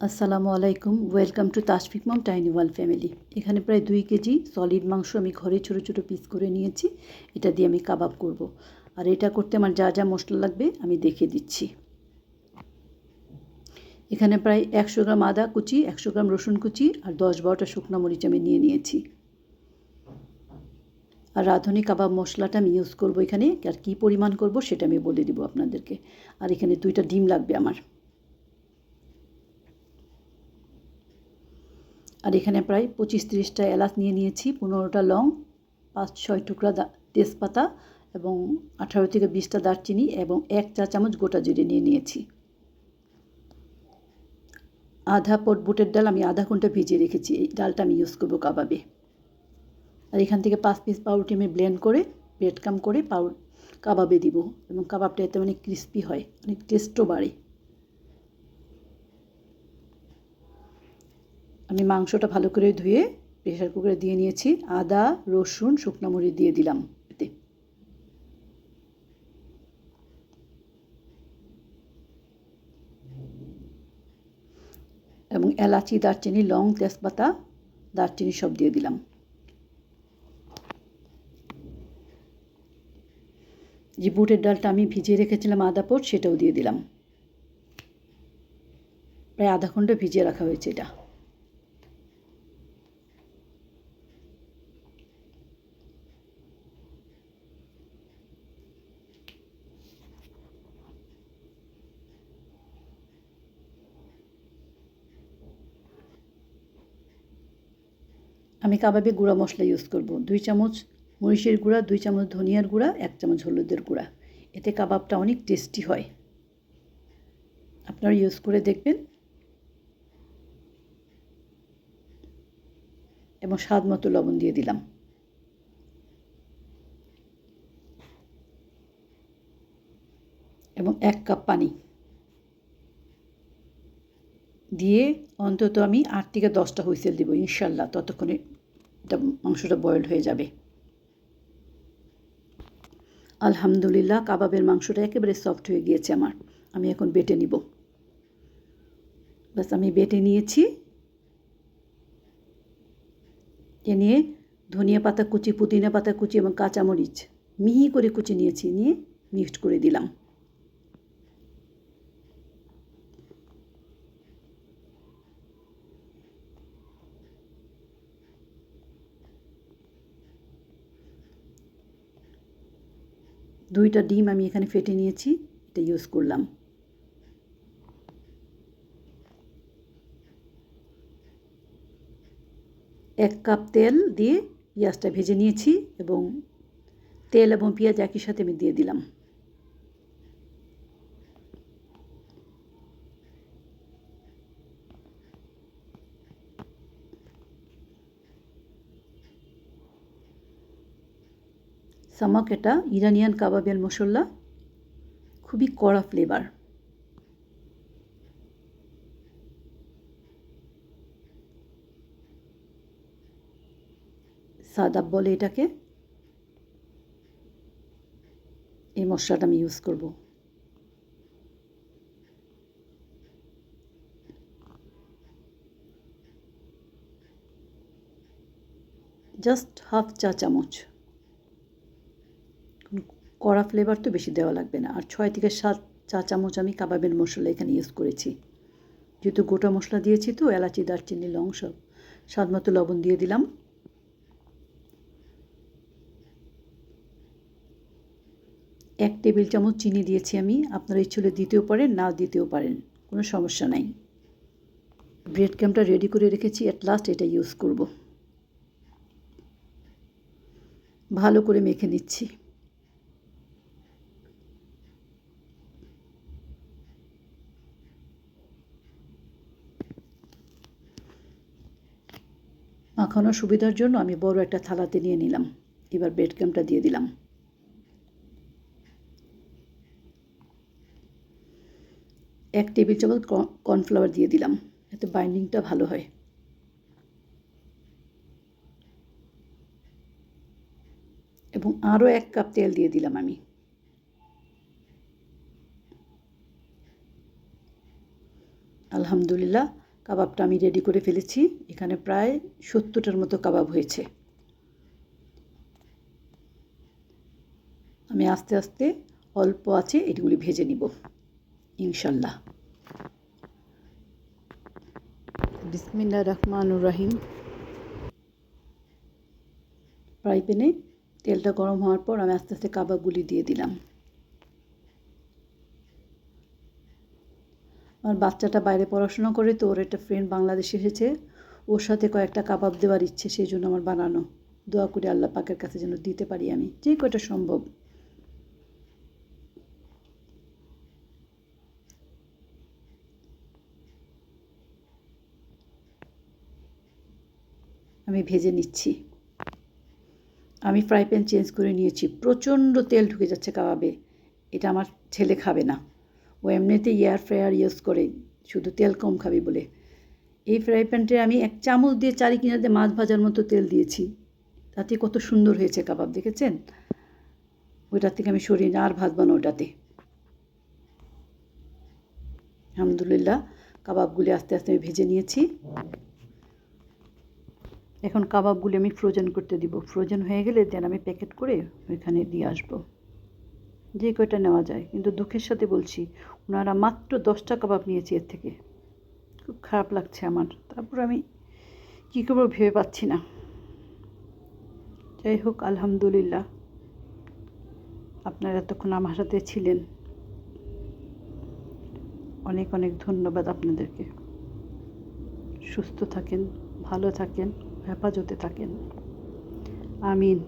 আসসালামু আলাইকুম, welcome to Tashfiq mom tiny world family. এখানে প্রায় 2 কেজি সলিড মাংস আমি ঘরে ছোটো ছোটো পিস করে নিয়েছি। এটা দিয়ে আমি কাবাব করব। আর এটা করতে আমার যা যা মশলা লাগবে আমি দেখিয়ে দিচ্ছি। এখানে প্রায় 100 গ্রাম আদা কুচি, 100 গ্রাম রসুন কুচি আর 10-12টা শুকনো মরিচ আমি নিয়ে নিয়েছি। আর রাঁধুনি কাবাব মশলাটা আমি ইউজ করব এখানে, আর কী পরিমাণ করব সেটা আমি বলে দিব আপনাদেরকে। আর এখানে 2টা ডিম লাগবে আমার। আর এখানে প্রায় 25-30টা এলাচ নিয়ে নিয়েছি, 15টা লং, 5-6 টুকরা তেজপাতা এবং 18 থেকে 20টা দারচিনি এবং 1 চা চামচ গোটা জিরে নিয়ে নিয়েছি। আধা পট বুটের ডাল আমি আধা ঘন্টা ভিজিয়ে রেখেছি, এই ডালটা আমি ইউজ করবো কাবাবে। আর এখান থেকে 5 পিস পাউরুটি আমি ব্লেন্ড করে ব্রেড কাম করে কাবাবে দিব, এবং কাবাবটা এতে অনেক ক্রিস্পি হয়, অনেক টেস্টও বাড়ে। আমি মাংসটা ভালো করে ধুয়ে প্রেশার কুকারে দিয়ে নিয়েছি। আদা রসুন শুকনো মরিচ দিয়ে দিলাম এতে। এবং এলাচি দারচিনি লং তেজপাতা দারচিনি সব দিয়ে দিলাম। যে বুটের ডালটা আমি ভিজিয়ে রেখেছিলাম আধা পট, সেটাও দিয়ে দিলাম। প্রায় আধা ঘন্টা ভিজিয়ে রাখা হয়েছে এটা। আমি কাবাবে গুঁড়া মশলা ইউজ করব। 2 চামচ মরিচের গুঁড়া, 2 চামচ ধনিয়ার গুঁড়া, 1 চামচ হলুদের গুঁড়া। এতে কাবাবটা অনেক টেস্টি হয়, আপনারা ইউজ করে দেখবেন। এবং স্বাদ মতো লবণ দিয়ে দিলাম। এবং 1 কাপ পানি দিয়ে অন্তত আমি 8 থেকে 10টা হুইসেল দেবো ইনশাল্লাহ। ততক্ষণে এটা মাংসটা বয়েলড হয়ে যাবে। আলহামদুলিল্লাহ, কাবাবের মাংসটা একেবারে সফট হয়ে গিয়েছে আমার। আমি এখন বেটে নিব। বাস আমি বেটে নিয়েছি। এ নিয়ে ধনিয়া পাতা কুচি, পুদিনা পাতা কুচি এবং কাঁচামরিচ মিহি করে কুচি নিয়েছি, নিয়ে মিক্সড করে দিলাম। দুইটা ডিম আমি এখানে ফেটে নিয়েছি, এটা ইউজ করলাম। এক কাপ তেল দিয়ে পেঁয়াজটা ভেজে নিয়েছি, এবং তেল এবং পেঁয়াজ একই সাথে আমি দিয়ে দিলাম। সামাক এটা ইরানিয়ান কাবাবের মশলা, খুবই কড়া ফ্লেভার। সাদাব বলে এটাকে। এই মশলাটা আমি ইউজ করব। জাস্ট হাফ চা চামচ। কড়া ফ্লেভার তো বেশি দেওয়া লাগবে না। আর 6 থেকে 7 চা চামচ আমি কাবাবের মশলা এখানে ইউজ করেছি। যেহেতু গোটা মশলা দিয়েছি তো, এলাচি দারচিনি লং সব। স্বাদ মতো লবণ দিয়ে দিলাম। এক টেবিল চামচ চিনি দিয়েছি আমি। আপনারা ইচ্ছে হলে দিতেও পারেন, নাও দিতেও পারেন, কোনো সমস্যা নাই। ব্রেড ক্রাম্বটা রেডি করে রেখেছি, অ্যাট লাস্ট এটা ইউজ করব। ভালো করে মেখে নিচ্ছি। মাখানোর সুবিধার জন্য আমি বড় একটা থালাতে নিয়ে নিলাম। এবার ব্রেড ক্রাম্বটা দিয়ে দিলাম। 1 টেবিল চামচ কর্নফ্লাওয়ার দিয়ে দিলাম, এতে বাইন্ডিংটা ভালো হয়। এবং আরও 1 কাপ তেল দিয়ে দিলাম আমি। আলহামদুলিল্লাহ, কাবাবটা আমি রেডি করে ফেলেছি। এখানে প্রায় 70টার মতো কাবাব হয়েছে। আমি আস্তে আস্তে অল্প আছে এগুলি ভেজে নিব ইনশাল্লাহ। বিসমিল্লাহির রহমানির রহিম। ফ্রাই প্যানে তেলটা গরম হওয়ার পর আমি আস্তে আস্তে কাবাবগুলি দিয়ে দিলাম। আমার বাচ্চাটা বাইরে পড়াশোনা করে, তো ওর একটা ফ্রেন্ড বাংলাদেশে এসেছে, ওর সাথে কয়েকটা কাবাব দেওয়ার ইচ্ছে, সেই জন্য আমার বানানো। দোয়া করি আল্লাহ পাকের কাছে যেন দিতে পারি আমি, যে কয়টা সম্ভব। আমি ভেজে নিচ্ছি। আমি ফ্রাই প্যান চেঞ্জ করে নিয়েছি। প্রচণ্ড তেল ঢুকে যাচ্ছে কাবাবে। এটা আমার ছেলে খাবে না, ও এমনিতেই এয়ার ফ্রায়ার ইউজ করে, শুধু তেল কম খাবে বলে। এই ফ্রাই প্যানটা আমি 1 চামচ দিয়ে চারিকিনাতে মাছ ভাজার মতো তেল দিয়েছি, তাতে কত সুন্দর হয়েছে কাবাব, দেখেছেন? ওইটার থেকে আমি সরিয়ে আর ভাজবো না ওটাতে। আলহামদুলিল্লাহ, কাবাবগুলি আস্তে আস্তে আমি ভেজে নিয়েছি। এখন কাবাবগুলি আমি ফ্রোজেন করতে দিব। ফ্রোজেন হয়ে গেলে দেন আমি প্যাকেট করে ওইখানে দিয়ে আসবো, যে কয়টা নেওয়া যায়। কিন্তু দুঃখের সাথে বলছি, ওনারা মাত্র 10টা কাবাব নিয়েছে, এর থেকে খুব খারাপ লাগছে আমার। তারপর আমি কী করবো ভেবে পাচ্ছি না। যাই হোক, আলহামদুলিল্লাহ, আপনারা এতক্ষণ আমার সাথে ছিলেন, অনেক অনেক ধন্যবাদ আপনাদেরকে। সুস্থ থাকেন, ভালো থাকেন, হেফাজতে থাকেন। আমিন।